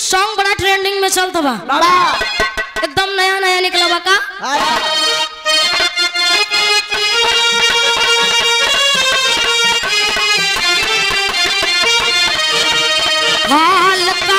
Song बड़ा trending में चलता बा, एकदम नया नया निकला बा का। हाल का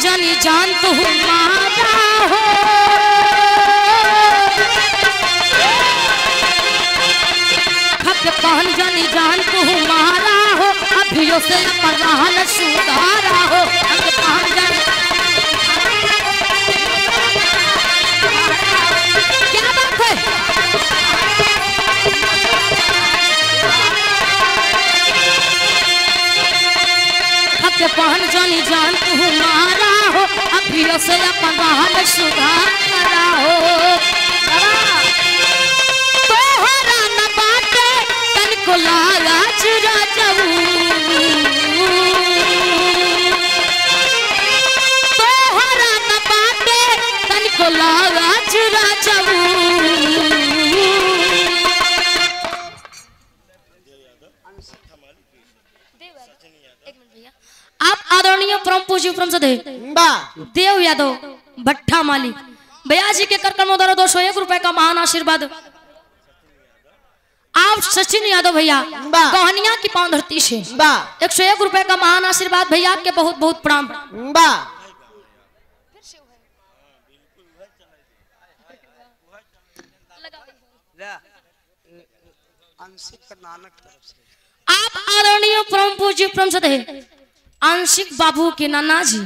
जानी जान तो मारा हो, खप पहन जानी जान तो मारा हो, अभियो से परवान सुधारा हो। पहन जानी क्या बात है, खप पहन जानी जान तो मारा हो, अभियो से परवान सुधारा हो। तोहरा न बाटे तन को लाला चुरा जाऊ, तोहरा न बाटे तन को लाला चुरा जाऊ। आप आदरणीय परम पूज्य परम सदे देव यादव भट्टा माली भैया जी के कार्यक्रम द्वारा 201 रुपए का महान आशीर्वाद। आप सचिन यादव भैया कहानियां की पांव धरती से 101 रुपए का महान आशीर्वाद भैया के बहुत बहुत प्रणाम। आप आदरणीय परम पूज्य परम सदे आंशिक बाबू के नाना जी,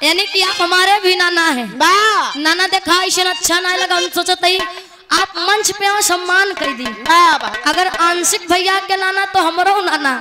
यानी कि आप हमारे भी नाना हैं। नाना देखा इसे अच्छा नहीं लगा, हम सोचते ही आप मंच पे आओ सम्मान कर दी। अगर आंशिक भैया के नाना तो हमारो नाना।